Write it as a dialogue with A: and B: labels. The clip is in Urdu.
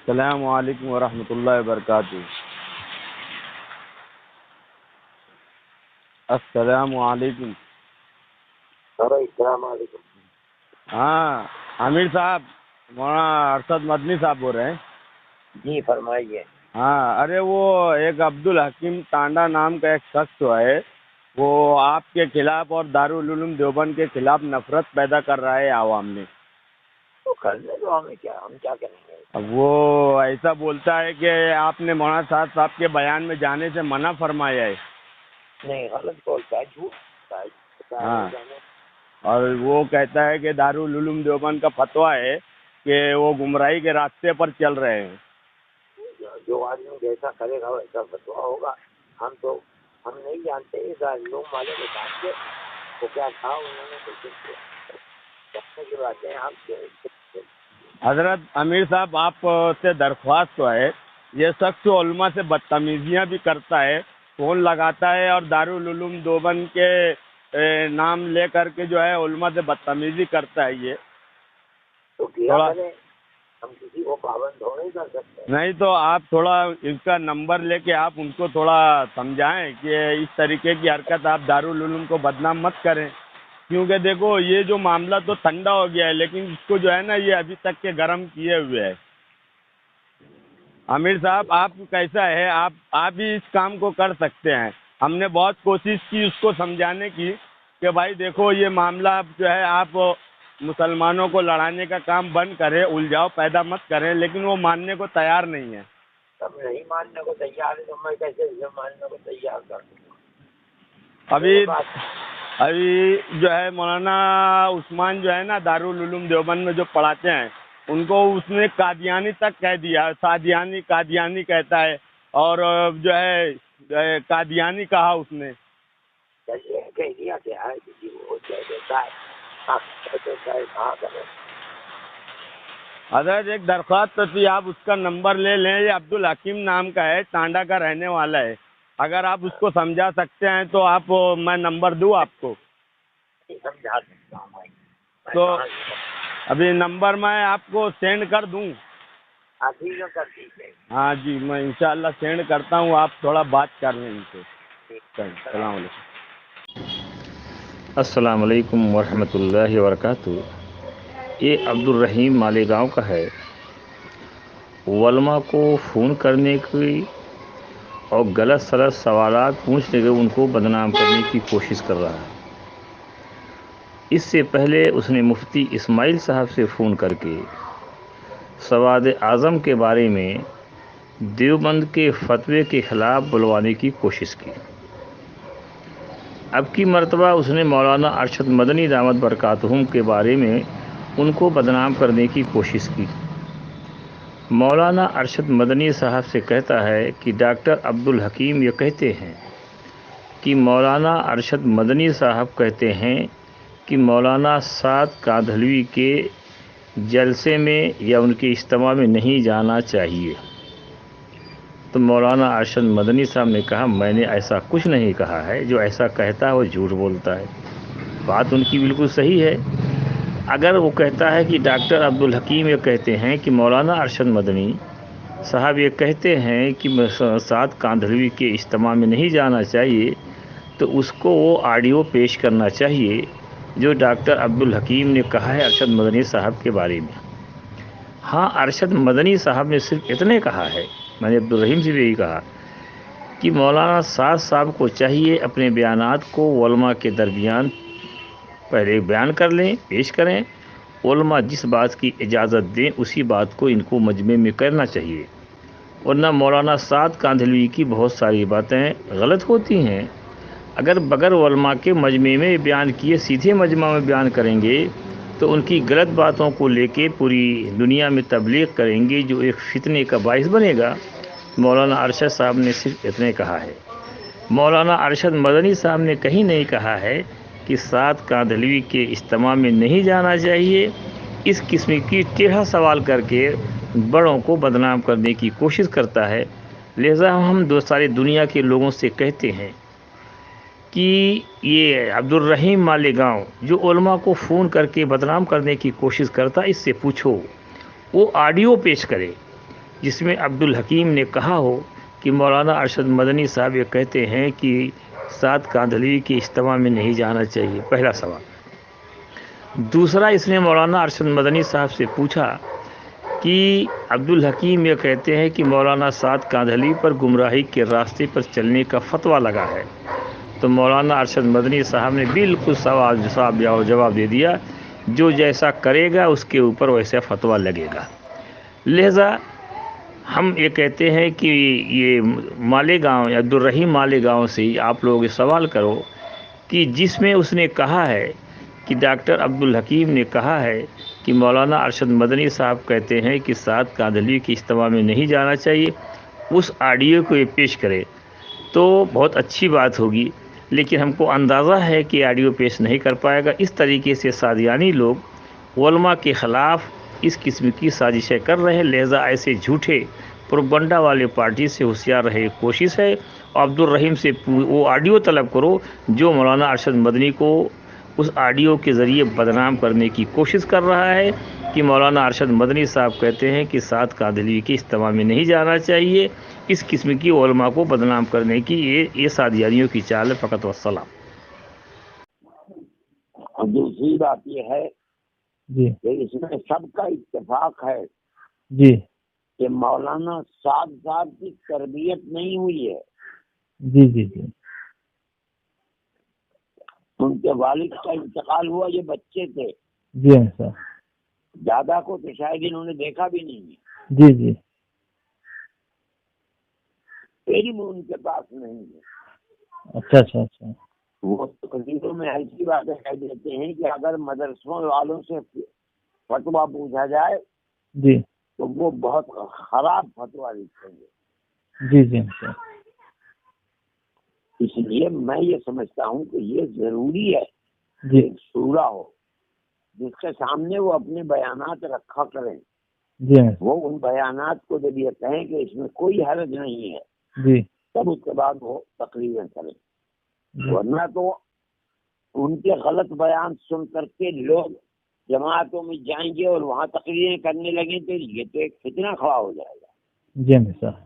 A: السلام علیکم ورحمۃ اللہ وبرکاتہ۔ السلام علیکم۔
B: السلام علیکم۔
A: ہاں عامر صاحب، مولانا ارشد مدنی صاحب بول رہے ہیں؟
B: جی فرمائیے۔
A: ہاں، ارے وہ ایک عبدالحکیم ٹانڈا نام کا ایک شخص ہے، وہ آپ کے خلاف اور دارالعلوم دیوبند کے خلاف نفرت پیدا کر رہا ہے عوام میں۔
B: تو کرنے دو، ہم کیا کریں گے؟
A: اب وہ ایسا بولتا ہے کہ آپ نے مولانا صاحب کے بیان میں جانے سے منع فرمایا ہے۔
B: نہیں، غلط بولتا ہے، جھوٹ بولتا ہے۔
A: ہاں، اور وہ کہتا ہے کہ دارالعلوم دیوبند کا فتویٰ ہے کہ وہ گمراہی کے راستے پر چل رہے ہیں۔
B: جو آدمی جیسا کرے گا ویسا فتویٰ ہوگا۔ ہم نہیں جانتے، دارالعلوم والے بتائیں گے وہ کیا کہا انہوں نے، کہنے کی باتیں آپ کے۔
A: حضرت امیر صاحب، آپ سے درخواست تو ہے، یہ شخص علماء سے بدتمیزیاں بھی کرتا ہے، فون لگاتا ہے اور دارالعلوم دیوبند کے نام لے کر کے جو ہے علماء سے بدتمیزی کرتا ہے۔ یہ
B: تو کیا کریں، ہم کسی کو پابند ہو نہیں کر سکتے۔
A: نہیں تو آپ تھوڑا اس کا نمبر لے کے آپ ان کو تھوڑا سمجھائیں کہ اس طریقے کی حرکت آپ دارالعلوم کو بدنام مت کریں، کیونکہ دیکھو یہ جو معاملہ تو ٹھنڈا ہو گیا ہے، لیکن اس کو جو ہے نا یہ ابھی تک کے گرم کیے ہوئے ہے۔ امیر صاحب، آپ کیسا ہے، آپ بھی اس کام کو کر سکتے ہیں۔ ہم نے بہت کوشش کی اس کو سمجھانے کی کہ بھائی دیکھو یہ معاملہ اب جو ہے آپ مسلمانوں کو لڑانے کا کام بند کریں، الجھاؤ پیدا مت کریں، لیکن وہ ماننے کو تیار نہیں ہے۔
B: سب نہیں ماننے کو تیار ہے تو میں کیسے اسے ماننے کو تیار کر دوں گا؟
A: ابھی جو ہے مولانا عثمان جو ہے نا دارالعلوم دیوبند میں جو پڑھاتے ہیں، ان کو اس نے قادیانی تک کہہ دیا، قادیانی کہتا ہے، اور جو ہے قادیانی کہا اس نے۔
B: چلیے کہہ دیا کیا ہے، کسی کو کہہ دیتا ہے، کہاں کرے۔
A: حضرت ایک درخواست تو تھی، آپ اس کا نمبر لے لیں، یہ عبدالحکیم نام کا ہے، ٹانڈا کا رہنے والا ہے۔ اگر آپ اس کو سمجھا سکتے ہیں تو آپ میں نمبر دوں آپ کو؟
B: سمجھا سکتا ہوں بھائی۔
A: تو ابھی نمبر میں آپ کو سینڈ کر دوں؟
B: ٹھیک ہے، کر دیجیے۔
A: ہاں جی، میں انشاءاللہ سینڈ کرتا ہوں، آپ تھوڑا بات کر لیں ان سے۔ السلام علیکم۔
C: السلام علیکم ورحمۃ اللہ وبرکاتہ۔ یہ عبدالرحیم مالیگاؤں کا ہے، علماء کو فون کرنے کی اور غلط سلط سوالات پوچھنے کے ان کو بدنام کرنے کی کوشش کر رہا ہے۔ اس سے پہلے اس نے مفتی اسماعیل صاحب سے فون کر کے سواد اعظم کے بارے میں دیوبند کے فتوے کے خلاف بلوانے کی کوشش کی۔ اب کی مرتبہ اس نے مولانا ارشد مدنی دامت برکاتہم کے بارے میں ان کو بدنام کرنے کی کوشش کی۔ مولانا ارشد مدنی صاحب سے کہتا ہے کہ ڈاکٹر عبدالحکیم یہ کہتے ہیں کہ مولانا ارشد مدنی صاحب کہتے ہیں کہ مولانا سعد کاندھلوی کے جلسے میں یا ان کے اجتماع میں نہیں جانا چاہیے۔ تو مولانا ارشد مدنی صاحب نے کہا میں نے ایسا کچھ نہیں کہا ہے، جو ایسا کہتا ہے وہ جھوٹ بولتا ہے۔ بات ان کی بالکل صحیح ہے۔ اگر وہ کہتا ہے کہ ڈاکٹر عبدالحکیم یہ کہتے ہیں کہ مولانا ارشد مدنی صاحب یہ کہتے ہیں کہ سعد کاندھلوی کے اجتماع میں نہیں جانا چاہیے، تو اس کو وہ آڈیو پیش کرنا چاہیے جو ڈاکٹر عبدالحکیم نے کہا ہے ارشد مدنی صاحب کے بارے میں۔ ہاں، ارشد مدنی صاحب نے صرف اتنے کہا ہے، میں نے عبدالرحیم سے بھی یہی کہا کہ مولانا سعد صاحب کو چاہیے اپنے بیانات کو علماء کے درمیان پہلے بیان کر لیں، پیش کریں، علماء جس بات کی اجازت دیں اسی بات کو ان کو مجمع میں کرنا چاہیے، ورنہ مولانا سعد کاندھلوی کی بہت ساری باتیں غلط ہوتی ہیں۔ اگر بغیر علماء کے مجمع میں بیان کیے سیدھے مجمع میں بیان کریں گے تو ان کی غلط باتوں کو لے کے پوری دنیا میں تبلیغ کریں گے، جو ایک فتنے کا باعث بنے گا۔ مولانا ارشد صاحب نے صرف اتنے کہا ہے۔ مولانا ارشد مدنی صاحب نے کہیں نہیں کہا ہے کہ سعد کاندھلوی کے اجتماع میں نہیں جانا چاہیے۔ اس قسم کی ٹیڑھا سوال کر کے بڑوں کو بدنام کرنے کی کوشش کرتا ہے۔ لہذا ہم ساری دنیا کے لوگوں سے کہتے ہیں کہ یہ عبدالرحیم مالیگاؤں جو علماء کو فون کر کے بدنام کرنے کی کوشش کرتا، اس سے پوچھو، وہ آڈیو پیش کرے، جس میں عبدالحکیم نے کہا ہو کہ مولانا ارشد مدنی صاحب یہ کہتے ہیں کہ سعد کاندھلوی کے اجتماع میں نہیں جانا چاہیے. پہلا سوال. دوسرا، اس نے مولانا ارشد مدنی صاحب سے پوچھا کہ عبدالحکیم یہ کہتے ہیں کہ مولانا سعد کاندھلوی پر گمراہی کے راستے پر چلنے کا فتویٰ لگا ہے. تو مولانا ارشد مدنی صاحب نے بالکل جواب دے دیا، جو جیسا کرے گا اس کے اوپر ویسا فتویٰ لگے گا. لہذا ہم یہ کہتے ہیں کہ یہ مالیگاؤں یا عبدالرحیم مالیگاؤں سے آپ لوگ یہ سوال کرو کہ جس میں اس نے کہا ہے کہ ڈاکٹر عبدالحکیم نے کہا ہے کہ مولانا ارشد مدنی صاحب کہتے ہیں کہ سعد کاندھلوی کی اجتماع میں نہیں جانا چاہیے، اس آڈیو کو یہ پیش کرے تو بہت اچھی بات ہوگی. لیکن ہم کو اندازہ ہے کہ آڈیو پیش نہیں کر پائے گا. اس طریقے سے سادیانی لوگ علماء کے خلاف اس قسم کی سازشیں کر رہے ہیں. لہذا ایسے جھوٹے پروپگنڈا والے پارٹی سے ہوشیار رہے کوشش ہے. عبدالرحیم سے وہ آڈیو طلب کرو جو مولانا ارشد مدنی کو اس آڈیو کے ذریعے بدنام کرنے کی کوشش کر رہا ہے کہ مولانا ارشد مدنی صاحب کہتے ہیں کہ سعد کاندھلوی کے اجتماع میں نہیں جانا چاہیے. اس قسم کی علماء کو بدنام کرنے کی یہ سادیانیوں کی چال ہے. فقط والسلام.
B: اور دوسری بات یہ ہے
D: جی
B: کہ اس میں سب کا اتفاق ہے
D: جی
B: کہ مولانا سعد صاحب کی تربیت نہیں ہوئی ہے.
D: جی جی جی
B: ان کے والد کا انتقال ہوا، یہ بچے تھے.
D: جی ہاں سر.
B: دادا کو تو شاید انہوں نے دیکھا بھی نہیں ہے،
D: جی جی
B: علم ان کے پاس نہیں ہے.
D: اچھا اچھا اچھا.
B: وہ تقریروں میں ایسی باتیں کہہ دیتے ہیں کہ اگر مدرسوں والوں سے فتویٰ پوچھا جائے
D: جی
B: تو وہ بہت خراب فتویٰ لکھیں گے.
D: جی جی سر.
B: اس لیے میں یہ سمجھتا ہوں کہ یہ ضروری ہے
D: جی
B: کہ شورا ہو جس کے سامنے وہ اپنے بیانات رکھا کریں.
D: جی ہاں
B: وہ ان بیانات کو جب یہ کہیں کہ اس میں کوئی حرج نہیں ہے
D: جی
B: تب اس کے بعد وہ تقریریں کریں.
D: جی
B: ورنہ تو ان کے غلط بیان سن کر کے لوگ جماعتوں میں جائیں گے اور وہاں تقریریں کرنے لگیں تو یہ تو ایک فتنہ کھڑا ہو جائے گا.
D: جی ہاں سر.